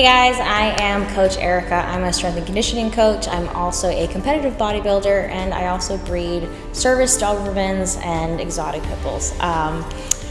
Hey guys, I am Coach Erika. I'm a strength and conditioning coach. I'm also a competitive bodybuilder, and I also breed service Dobermans and exotic pit bulls.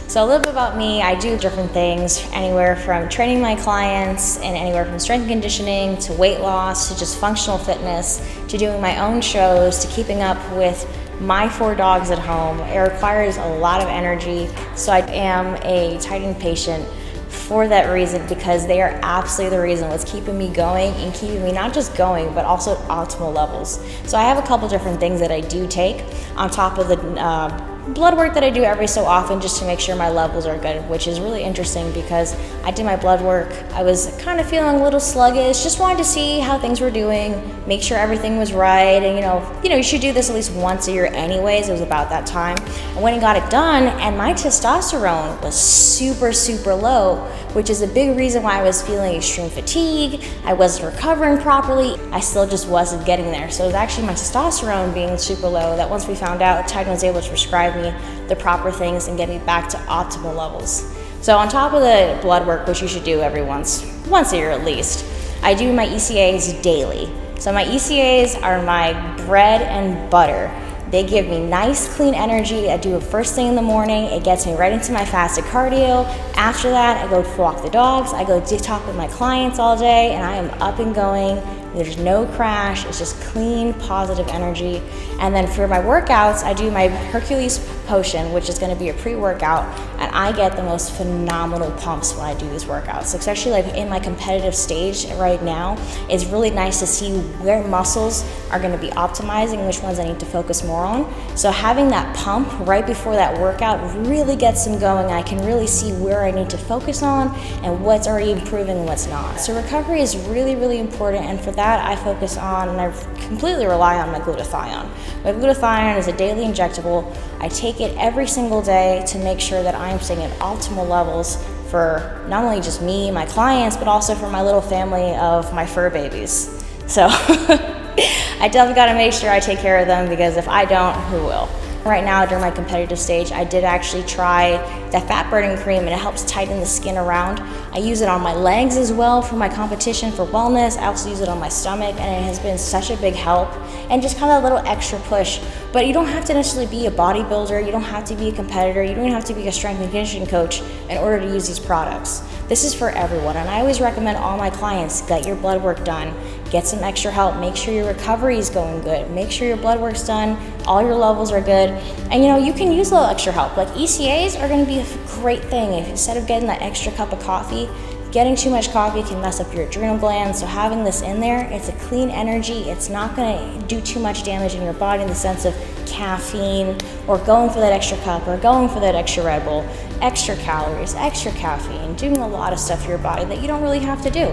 So a little bit about me, I do different things, anywhere from training my clients and anywhere from strength and conditioning to weight loss to just functional fitness to doing my own shows to keeping up with my 4 dogs at home. It requires a lot of energy, so I am a Titan patient for that reason, because they are absolutely the reason what's keeping me going and keeping me not just going but also at optimal levels. So I have a couple different things that I do take on top of the blood work that I do every so often just to make sure my levels are good, which is really interesting because I did my blood work. I was kind of feeling a little sluggish, just wanted to see how things were doing, make sure everything was right, and you should do this at least once a year anyways. It was about that time. And when I got it done, and my testosterone was super low, which is a big reason why I was feeling extreme fatigue. I wasn't recovering properly. I still just wasn't getting there. So it was actually my testosterone being super low that once we found out, Titan was able to prescribe me the proper things and get me back to optimal levels. So on top of the blood work, which you should do every once a year at least, I do my ECAs daily. So my ECAs are my bread and butter. They give me nice, clean energy. I do it first thing in the morning. It gets me right into my fasted cardio. After that, I go walk the dogs. I go talk with my clients all day, and I am up and going. There's no crash. It's just clean, positive energy. And then for my workouts, I do my Hercules potion, which is going to be a pre-workout, and I get the most phenomenal pumps when I do these workouts. Especially like in my competitive stage right now, it's really nice to see where muscles are going to be optimizing and which ones I need to focus more on. So having that pump right before that workout really gets them going. I can really see where I need to focus on and what's already improving and what's not. So recovery is really important, and for that I focus on, and I completely rely on my glutathione. My glutathione is a daily injectable. I take it every single day to make sure that I'm staying at optimal levels for not only just me, my clients, but also for my little family of my fur babies. So I definitely got to make sure I take care of them, because if I don't, who will? Right now, during my competitive stage, I did actually try that fat burning cream, and it helps tighten the skin around. I use it on my legs as well for my competition for wellness. I also use it on my stomach, and it has been such a big help and just kind of a little extra push. But you don't have to necessarily be a bodybuilder, you don't have to be a competitor, you don't even have to be a strength and conditioning coach in order to use these products. This is for everyone, and I always recommend all my clients get your blood work done, get some extra help, make sure your recovery is going good, make sure your blood work's done, all your levels are good, and you can use a little extra help. Like ECAs are going to be a great thing. If instead of getting that extra cup of coffee, getting too much coffee can mess up your adrenal glands. So having this in there, it's a clean energy. It's not going to do too much damage in your body in the sense of caffeine or going for that extra cup or going for that extra Red Bull, extra calories, extra caffeine, doing a lot of stuff for your body that you don't really have to do.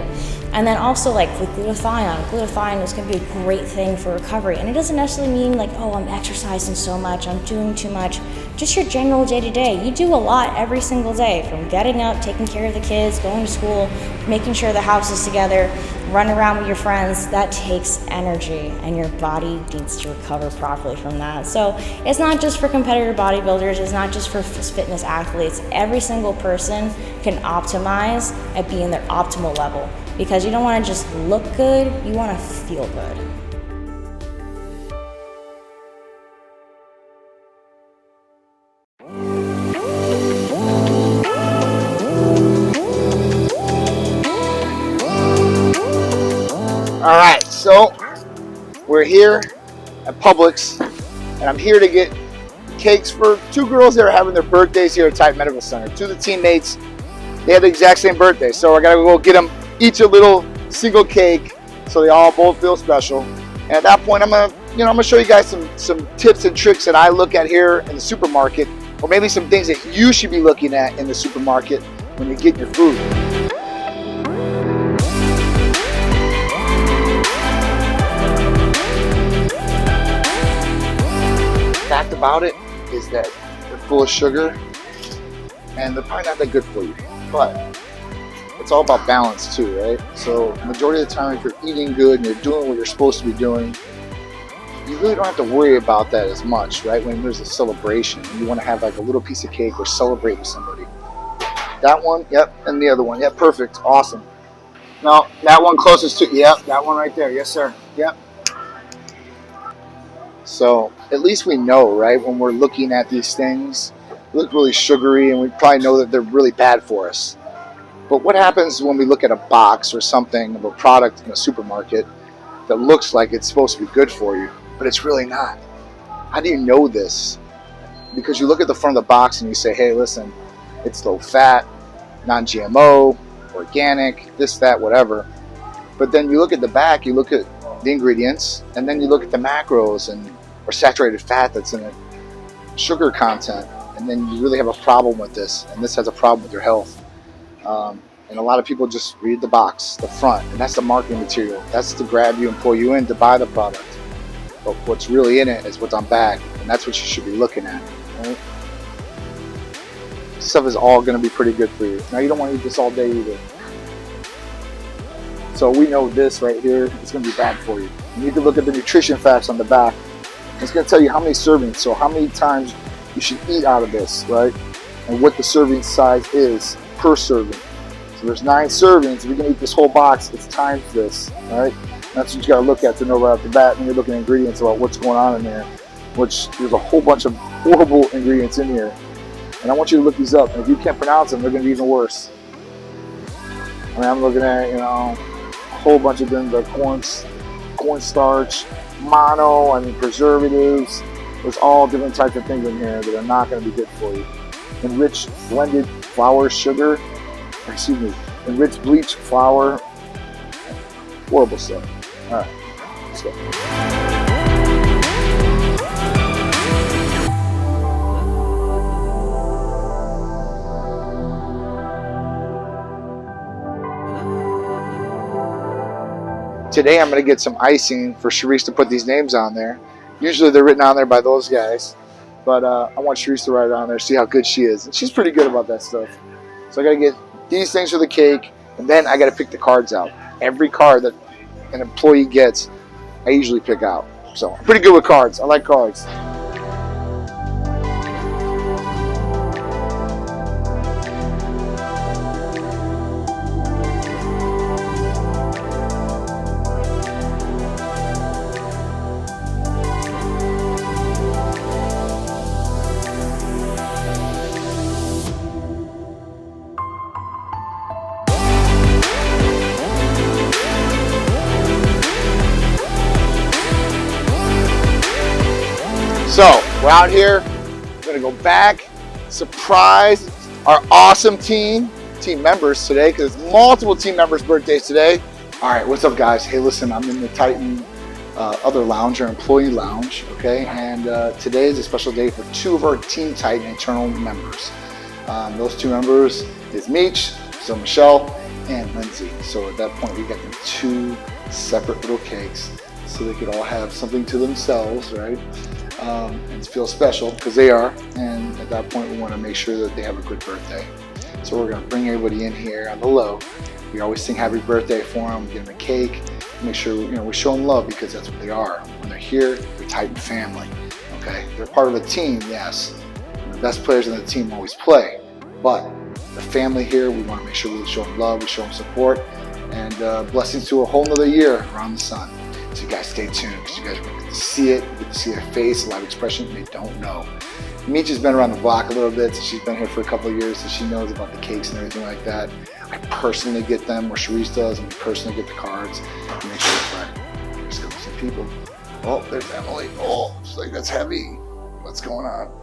And then also like with glutathione is going to be a great thing for recovery. And it doesn't necessarily mean like, oh, I'm exercising so much, I'm doing too much. Just your general day-to-day. You do a lot every single day, from getting up, taking care of the kids, going to school, making sure the house is together, running around with your friends. That takes energy, and your body needs to recover properly from that. So it's not just for competitor bodybuilders, it's not just for fitness athletes. Every single person can optimize at being their optimal level, because you don't want to just look good, you want to feel good. All right, so we're here at Publix, and I'm here to get cakes for 2 girls that are having their birthdays here at Titan Medical Center. 2 of the teammates, they have the exact same birthday, so I gotta go get them each a little single cake so they all both feel special. And at that point, I'm gonna show you guys some tips and tricks that I look at here in the supermarket, or maybe some things that you should be looking at in the supermarket when you're getting your food. The fact about it is that they're full of sugar, and they're probably not that good for you, but it's all about balance too, right? So majority of the time, if you're eating good and you're doing what you're supposed to be doing, you really don't have to worry about that as much, right? When there's a celebration, you want to have like a little piece of cake or celebrate with somebody. That one, yep, and the other one, yep, perfect, awesome. No, that one closest to, yep, that one right there. Yes, sir. Yep. So at least we know, right, when we're looking at these things, they look really sugary and we probably know that they're really bad for us. But what happens when we look at a box or something of a product in a supermarket that looks like it's supposed to be good for you, but it's really not? How do you know this? Because you look at the front of the box and you say, hey, listen, it's low fat, non-GMO, organic, this, that, whatever. But then you look at the back, you look at the ingredients, and then you look at the macros and or saturated fat that's in it, sugar content, and then you really have a problem with this, and this has a problem with your health. And a lot of people just read the box, the front, and that's the marketing material. That's to grab you and pull you in to buy the product. But what's really in it is what's on back, and that's what you should be looking at. Right? This stuff is all going to be pretty good for you. Now, you don't want to eat this all day either. So we know this right here is going to be bad for you. You need to look at the nutrition facts on the back. It's going to tell you how many servings, so how many times you should eat out of this, right? And what the serving size is per serving. So there's 9 servings. If you're going to eat this whole box, it's times this, right? That's what you got to look at to know right off the bat when you're looking at ingredients about what's going on in there, which there's a whole bunch of horrible ingredients in here. And I want you to look these up. And if you can't pronounce them, they're going to be even worse. I mean, I'm looking at, a whole bunch of them, the cornstarch, mono, preservatives. There's all different types of things in here that are not going to be good for you. Enriched blended flour sugar, enriched bleached flour, horrible stuff. All right, let's go. Today I'm going to get some icing for Sharice to put these names on there. Usually they're written on there by those guys, but I want Sharice to write it on there, see how good she is. And she's pretty good about that stuff. So I got to get these things for the cake, and then I got to pick the cards out. Every card that an employee gets, I usually pick out. So I'm pretty good with cards. I like cards. So we're out here, we're gonna go back, surprise our awesome team members today, because it's multiple team members' birthdays today. All right, what's up guys? Hey listen, I'm in the Titan other lounge, our employee lounge, okay? And today is a special day for 2 of our Team Titan internal members. Those 2 members is Meech, so Michelle, and Lindsay. So at that point we got them 2 separate little cakes so they could all have something to themselves, right? And feel special, because they are, and at that point we want to make sure that they have a good birthday. So we're going to bring everybody in here on the low. We always sing happy birthday for them, give them a cake, make sure we show them love, because that's what they are. When they're here, they're Titan family, okay? They're part of a team, yes. The best players on the team always play, but the family here, we want to make sure we show them love, we show them support, and blessings to a whole nother year around the sun. So you guys stay tuned, because you guys are going to get to see it, get to see their face, live expression they don't know. Meech has been around the block a little bit, so she's been here for a couple of years, so she knows about the cakes and everything like that. I personally get them, or Sharice does, and we personally get the cards and make sure it's right. There's going to be some people. Oh, there's Emily. Oh, she's like, that's heavy. What's going on?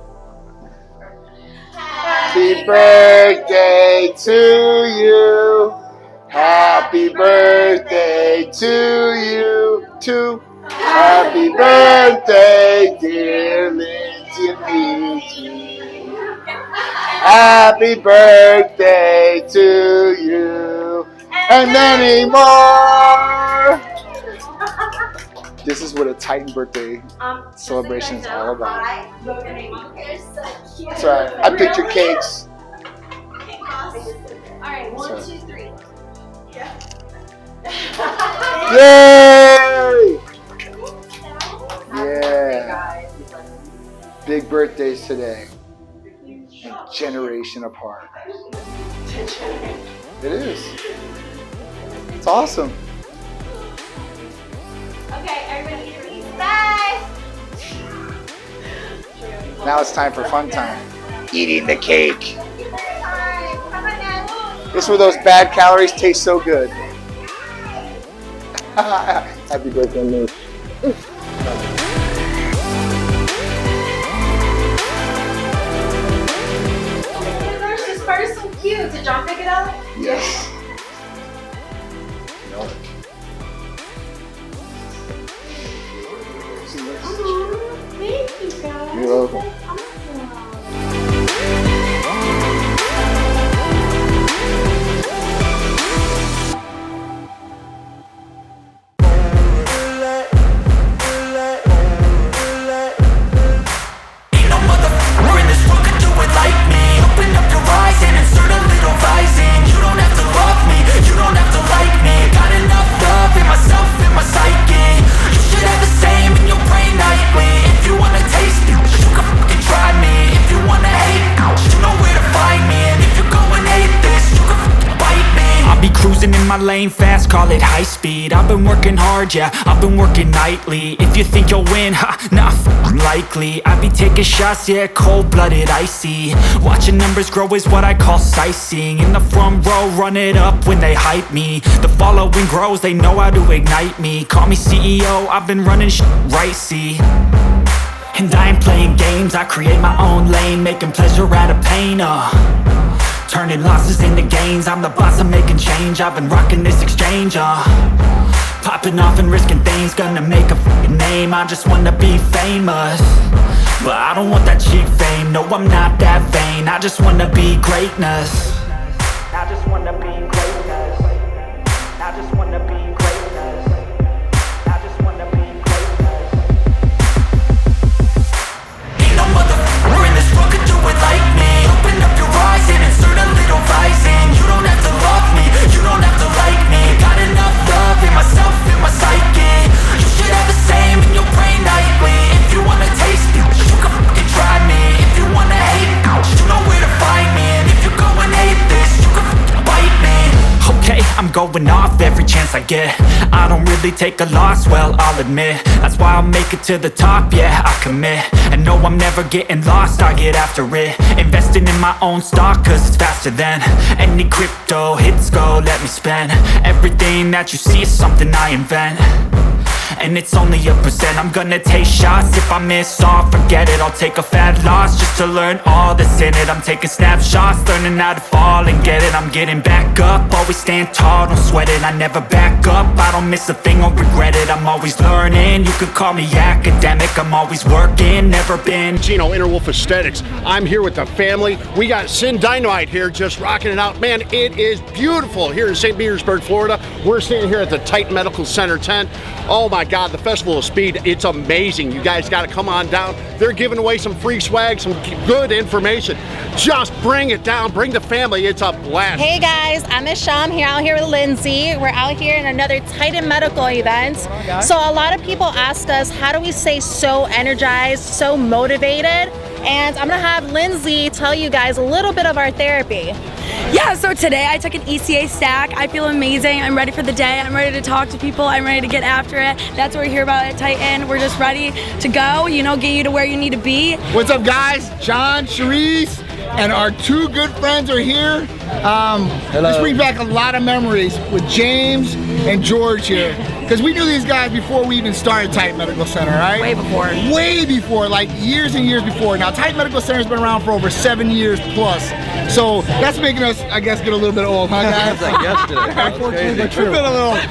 Happy birthday to you. Happy birthday to you, too. Happy birthday, dear Lindsay and Meechie. Happy birthday to you, and many more. This is what a Titan birthday celebration is all about. That's right. I picked your cakes. All right, 1, 2, 3. Yay! Yeah. Big birthdays today. A generation apart. It is. It's awesome. Okay, everybody eat your bye. Now it's time for fun time. Eating the cake. This is where those bad calories taste so good. Happy birthday, Moose. This part is so cute. Did John pick it up? Yes. No. Thank you, guys. You're welcome. My lane fast, call it high speed. I've been working hard, yeah, I've been working nightly. If you think you'll win, ha, not likely. I be taking shots, yeah, cold-blooded, icy. Watching numbers grow is what I call sightseeing. In the front row, run it up when they hype me. The following grows, they know how to ignite me. Call me CEO, I've been running right, see. And I ain't playing games, I create my own lane, making pleasure out of pain, turning losses into gains. I'm the boss, I'm making change. I've been rocking this exchange, popping off and risking things. Gonna make a f***ing name. I just wanna be famous, but I don't want that cheap fame. No, I'm not that vain. I just wanna be greatness. I just wanna be greatness. I just wanna be greatness. I just wanna be greatness. Ain't no motherfucker in this world could do it like me. Open up your eyes and insert a little rising. You don't have to love me, you don't have to like me. Got enough love in myself, in my psyche. You should have the same in your brain nightly. If you wanna taste me, you can fucking try me. If you wanna hate, you know where to find me. And if you go and hate this, you can fucking bite me. Okay, I'm going off every chance I get. I don't really take a loss, well, I'll admit. That's why I'll make it to the top, yeah, I commit. And no, I'm never getting lost, I get after it. Investing in my own stock, cause it's faster than any crypto hits go, let me spend. Everything that you see is something I invent, and it's only a percent. I'm gonna take shots, if I miss all, forget it. I'll take a fat loss just to learn all that's in it. I'm taking snapshots, learning how to fall and get it. I'm getting back up, always stand tall, don't sweat it. I never back up, I don't miss a thing or regret it. I'm always learning, you could call me academic. I'm always working, never been Gino, Interwolf Aesthetics. I'm here with the family. We got Sin Dynamite here just rocking it out. Man, it is beautiful here in St. Petersburg, Florida. We're standing here at the Titan Medical Center tent. Oh my God, the Festival of Speed, it's amazing. You guys got to come on down. They're giving away some free swag, some good information. Just bring it down, bring the family. It's a blast. Hey guys, I'm Michelle. I'm here out here with Lindsay. We're out here in another Titan Medical event. So a lot of people ask us, how do we stay so energized, so motivated? And I'm gonna have Lindsay tell you guys a little bit of our therapy. Yeah, so today I took an ECA stack. I feel amazing. I'm ready for the day. I'm ready to talk to people. I'm ready to get after it. That's what we're here about at Titan. We're just ready to go, you know, get you to where you need to be. What's up, guys? John, Charisse, and our two good friends are here. This brings back a lot of memories with James and George here. Because we knew these guys before we even started Titan Medical Center, right? Way before. Way before, like years and years before. Now, Titan Medical Center has been around for over 7 years plus. So that's making us, I guess, get a little bit old, huh, guys? It's like yesterday. Unfortunately, but true.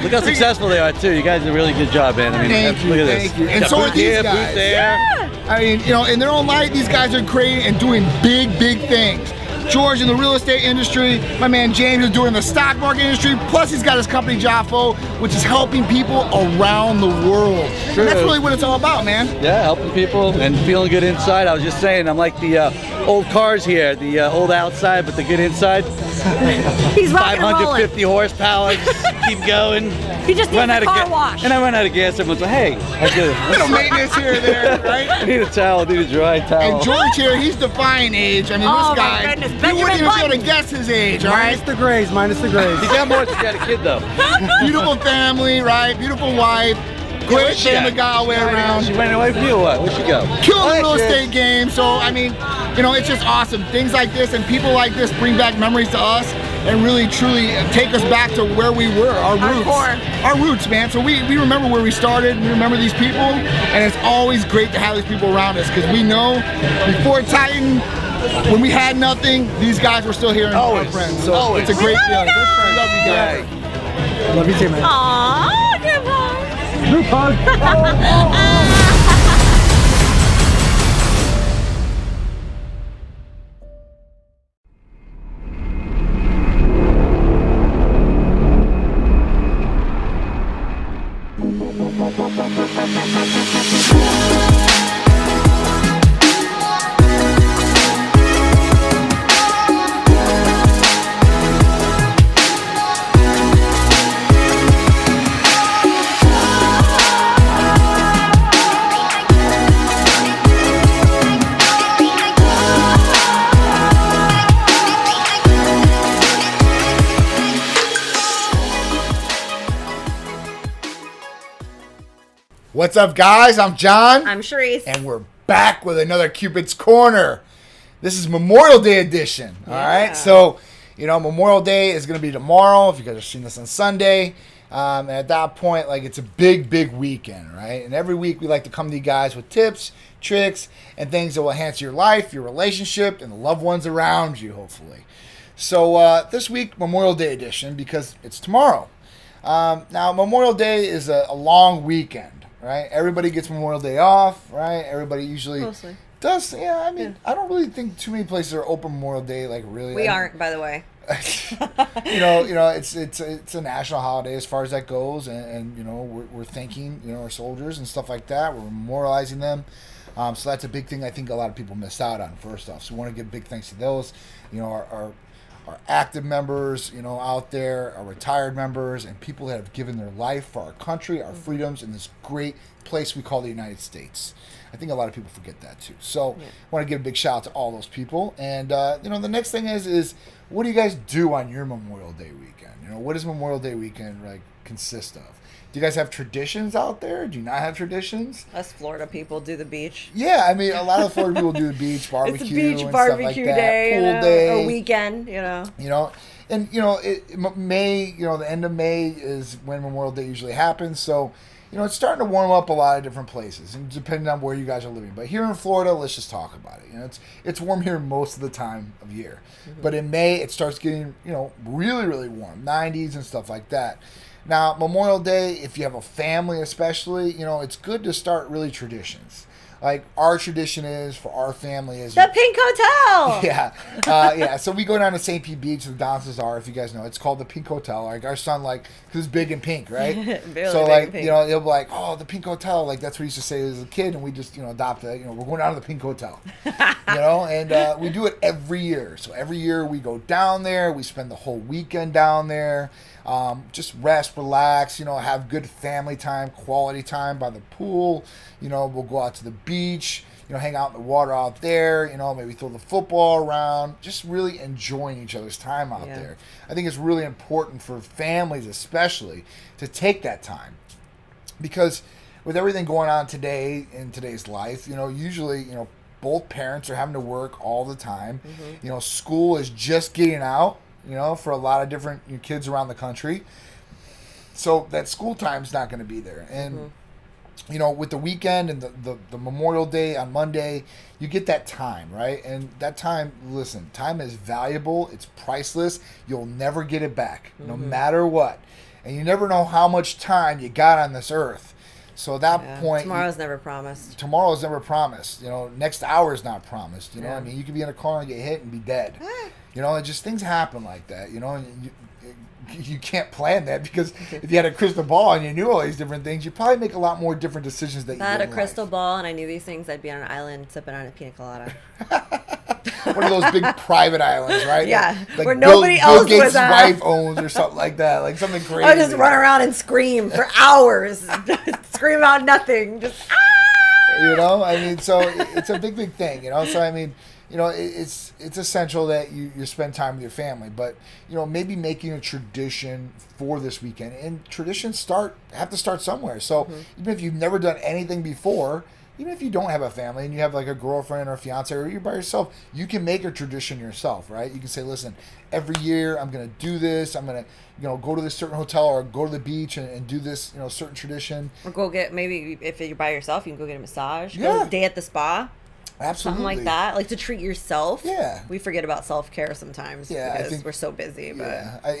Look how successful they are, too. You guys did a really good job, man. I mean, look at this. Thank you. And so are these guys. Yeah. I mean, you know, in their own light, these guys are creating and doing big, big things. George in the real estate industry, my man James is doing the stock market industry, plus he's got his company Jaffo, which is helping people around the world. True. And that's really what it's all about, man. Yeah, helping people and feeling good inside. I was just saying, I'm like the old cars here, the old outside but the good inside. He's rocking and rolling. 550 horsepower, just keep going. He just needs a car wash. And I run out of gas. Everyone's like, hey, I did it. Little maintenance here and there, right? I need a towel, I need a dry towel. And George here, he's defying age. I mean, Oh, this my guy, goodness. you Benjamin wouldn't even be able Button. to guess his age, all right? Minus the grays, minus the grays. He got more since he got a kid though. Beautiful family, right? Beautiful wife. Great where'd she family at? guy all the way around. She went away from you or what? Where'd she go? Killing the Oh, real shit. estate game. So, I mean, you know, it's just awesome. Things like this and people like this bring back memories to us and really, truly take us back to where we were, our roots. core. Our roots, man. So we remember where we started, we remember these people, and it's always great to have these people around us because we know before Titan, when we had nothing, these guys were still here and our Always. friends. So Always. it's a great We love feeling. you guys. We love you guys. Right. Love you too, man. Aww, group hug. Group hug. What's up, guys? I'm John. I'm Sharice. And we're back with another Cupid's Corner. This is Memorial Day edition. All right. So, you know, Memorial Day is going to be tomorrow. If you guys are seeing this on Sunday. And at that point, like, it's a big, big weekend, right? And every week we like to come to you guys with tips, tricks, and things that will enhance your life, your relationship, and the loved ones around you, hopefully. So this week, Memorial Day edition, because it's tomorrow. Now, Memorial Day is a long weekend. Right, everybody gets Memorial Day off. Right, everybody usually Mostly. does. Yeah, I mean, I don't really think too many places are open Memorial Day. Like, really, We aren't, by the way. you know, it's a national holiday as far as that goes, and you know, we're thanking, you know, our soldiers and stuff like that. We're memorializing them. So that's a big thing I think a lot of people miss out on. First off, so we want to give big thanks to those. You know, our active members, you know, out there, our retired members, and people that have given their life for our country, our freedoms, in this great place we call the United States. I think a lot of people forget that too. So I want to give a big shout out to all those people. And, you know, the next thing is what do you guys do on your Memorial Day weekend? You know, what does Memorial Day weekend like consist of? Do you guys have traditions out there? Do you not have traditions? Us Florida people do the beach. Yeah, I mean, a lot of Florida people do the beach barbecue It's a beach and barbecue stuff like that. day, Pool day. a weekend, you know. You know, and you know, May, you know, the end of May is when Memorial Day usually happens. So, you know, it's starting to warm up a lot of different places, and depending on where you guys are living. But here in Florida, let's just talk about it. You know, it's warm here most of the time of year, but in May it starts getting, you know, really, really warm, 90s and stuff like that. Now, Memorial Day, if you have a family especially, you know, it's good to start really traditions. Like, our tradition is, for our family, is... The Pink Hotel! Yeah. So we go down to St. Pete Beach, the Donses are, if you guys know. It's called the Pink Hotel. Like, our son, like, because it's big and pink, right? Really so, big like, and pink. you know, he'll be like, oh, the Pink Hotel. Like, that's what he used to say as a kid, and we just, you know, adopted it. You know, we're going down to the Pink Hotel. You know, and we do it every year. So every year we go down there. We spend the whole weekend down there. Just rest, relax, you know, have good family time, quality time by the pool. You know, we'll go out to the beach, you know, hang out in the water out there, you know, maybe throw the football around, just really enjoying each other's time out there. I think it's really important for families especially to take that time, because with everything going on today in today's life, you know, usually, you know, both parents are having to work all the time. You know, school is just getting out, you know, for a lot of different kids around the country. So that school time's not going to be there. And, you know, with the weekend and the Memorial Day on Monday, you get that time, right? And that time, listen, time is valuable. It's priceless. You'll never get it back, no matter what. And you never know how much time you got on this earth. So at that point... Tomorrow's never promised. Tomorrow's never promised. You know, next hour is not promised. You know, I mean, you could be in a car and get hit and be dead. You know, and just things happen like that. You know, and you can't plan that, because if you had a crystal ball and you knew all these different things, you'd probably make a lot more different decisions that If you I had did a in crystal life. ball and I knew these things, I'd be on an island sipping on a pina colada. one of those big private islands, right? Yeah, like where nobody Bill else Gates' was at. wife owns or something like that, like something crazy. I just run around and scream for hours, scream about nothing, just You know, I mean, so it's a big thing, you know. So I mean, you know, it's essential that you spend time with your family, but you know, maybe making a tradition for this weekend. And traditions have to start somewhere. So even if you've never done anything before, even if you don't have a family and you have like a girlfriend or a fiance or you're by yourself, you can make a tradition yourself, right? You can say, listen, every year I'm going to do this. I'm going to, you know, go to this certain hotel or go to the beach and do this, you know, certain tradition. or go get, maybe if you're by yourself, you can go get a massage. Yeah. Go a day at the spa. Absolutely. Something like that, like to treat yourself. Yeah. We forget about self-care sometimes because we're so busy. But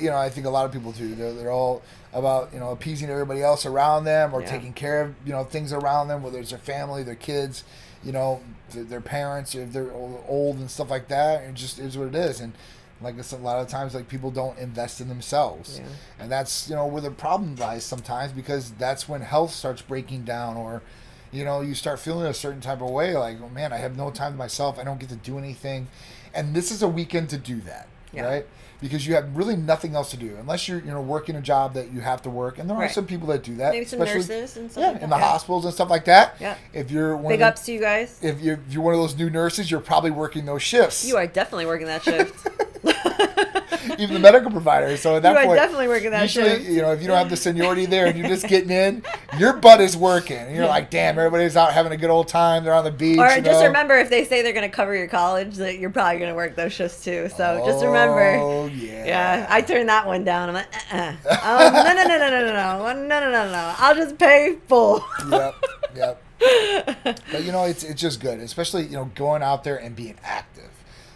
Yeah, I think a lot of people do. They're all about, you know, appeasing everybody else around them or taking care of, you know, things around them, whether it's their family, their kids, you know, their parents, if they're old and stuff like that. It just is what it is. And like I said, a lot of times, like, people don't invest in themselves. Yeah. And that's, you know, where the problem lies sometimes, because that's when health starts breaking down, or you know, you start feeling a certain type of way, like, oh man, I have no time to myself. I don't get to do anything. And this is a weekend to do that, right? Because you have really nothing else to do unless you're, you know, working a job that you have to work. And there are some people that do that. maybe some nurses and stuff like that. in the hospitals and stuff like that. Yeah. If you're one Big of ups to you guys. If you're one of those new nurses, you're probably working those shifts. You are definitely working that shift. Even the medical provider. So at that You are point, definitely working that usually, shift. you know, if you don't have the seniority there and you're just getting in, your butt is working. And you're like, damn, everybody's out having a good old time. They're on the beach. Or you just know? remember, if they say they're going to cover your college, that you're probably going to work those shifts too. So just remember. Oh, yeah. Yeah, I turned that one down. I'm like, oh, no. I'll just pay full. Yep. But, you know, it's just good, especially, you know, going out there and being active.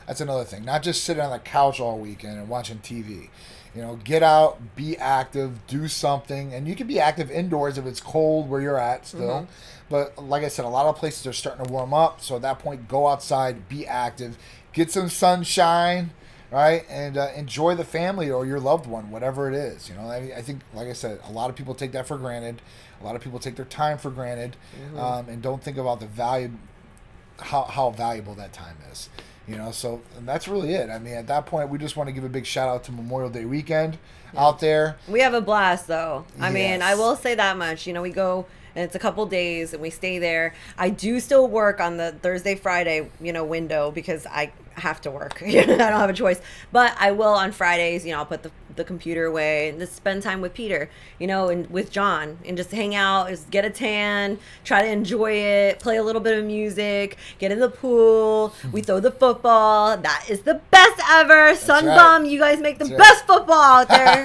That's another thing. Not just sitting on the couch all weekend and watching TV. You know, get out, be active, do something. And you can be active indoors if it's cold where you're at still. But like I said, a lot of places are starting to warm up. So at that point, go outside, be active, get some sunshine, right? And enjoy the family or your loved one, whatever it is. You know, I think, like I said, a lot of people take that for granted. A lot of people take their time for granted and don't think about the value, how valuable that time is. You know, so that's really it. I mean, at that point, we just want to give a big shout out to Memorial Day weekend out there. We have a blast, though. I mean, I Yes. will say that much. You know, we go, and it's a couple days, and we stay there. I do still work on the Thursday, Friday, you know, window because I have to work. I don't have a choice. But I will on Fridays, you know, I'll put the computer away and just spend time with Peter, you know, and with John, and just hang out, just get a tan, try to enjoy it, play a little bit of music, get in the pool, we throw the football. That is the best ever. Sun right. bum, you guys make the best football out there.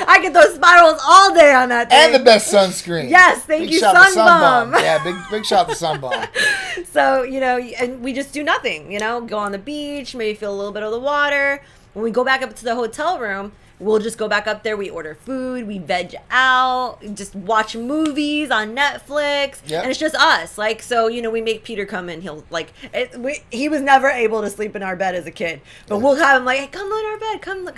I get those spirals all day on that thing. And the best sunscreen. Yes, thank Big you, shout to Sun Bum. Yeah, big shout to Sun Bum. So, you know, and we just do nothing, you know, go on the beach, maybe feel a little bit of the water. When we go back up to the hotel room, we'll just go back up there. We order food, we veg out, just watch movies on Netflix. Yep. And it's just us. Like, so, you know, we make Peter come in. He'll, like, he was never able to sleep in our bed as a kid. But we'll have him, like, hey, come in our bed. Come.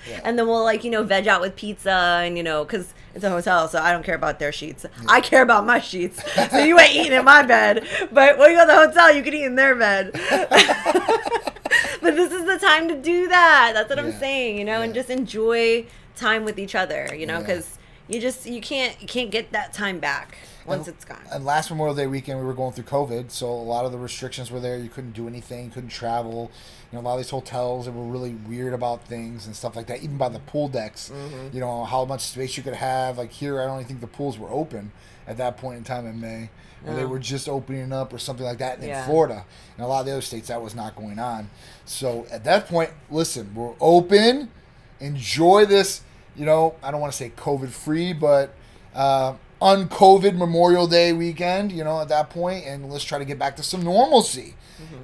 Yeah. And then we'll, like, you know, veg out with pizza and, you know, because it's a hotel, so I don't care about their sheets. I care about my sheets. So you ain't eating in my bed. But when you go to the hotel, you can eat in their bed. But this is the time to do that. That's what I'm saying, you know, and just enjoy time with each other, you know, because you can't get that time back once it's gone. And last Memorial Day weekend, we were going through COVID, so a lot of the restrictions were there. You couldn't do anything, you couldn't travel. You know, a lot of these hotels that were really weird about things and stuff like that. Even by the pool decks, you know, how much space you could have. Like here, I don't even think the pools were open at that point in time in May. Or they were just opening up or something like that. And in Florida and a lot of the other states, that was not going on. So at that point, listen, we're open. Enjoy this, you know, I don't want to say COVID-free, but un-COVID Memorial Day weekend, you know, at that point. And let's try to get back to some normalcy.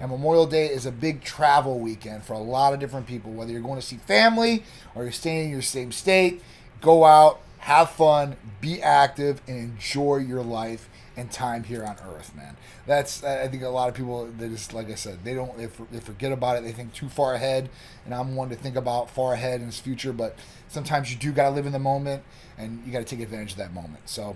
And Memorial Day is a big travel weekend for a lot of different people. Whether you're going to see family or you're staying in your same state, go out, have fun, be active, and enjoy your life and time here on Earth, man. That's, I think a lot of people, they just, like I said, they forget about it. They think too far ahead, and I'm one to think about far ahead in this future, but sometimes you do got to live in the moment, and you got to take advantage of that moment. So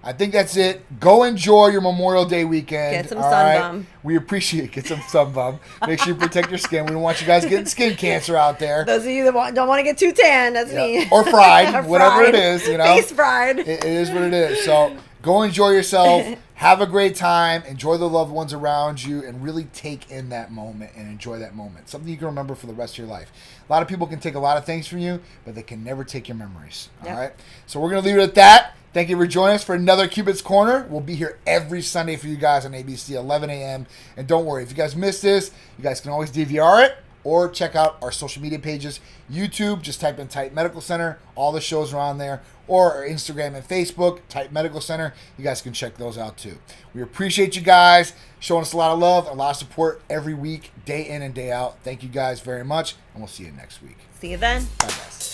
I think that's it. Go enjoy your Memorial Day weekend. Get some all sunbum. We appreciate it. Get some sunbum. Make sure you protect your skin. We don't want you guys getting skin cancer out there. Those of you that don't want to get too tan, that's me. Or fried, Or whatever fried. it is. You know, Face fried. It is what it is. So go enjoy yourself. Have a great time. Enjoy the loved ones around you, and really take in that moment and enjoy that moment. Something you can remember for the rest of your life. A lot of people can take a lot of things from you, but they can never take your memories. All right. So we're gonna leave it at that. Thank you for joining us for another Cupid's Corner. We'll be here every Sunday for you guys on ABC, 11 a.m. And don't worry, if you guys missed this, you guys can always DVR it or check out our social media pages. YouTube, just type in Titan Medical Center. All the shows are on there. Or our Instagram and Facebook, Titan Medical Center. You guys can check those out too. We appreciate you guys showing us a lot of love, a lot of support every week, day in and day out. Thank you guys very much, and we'll see you next week. See you then. Bye, guys.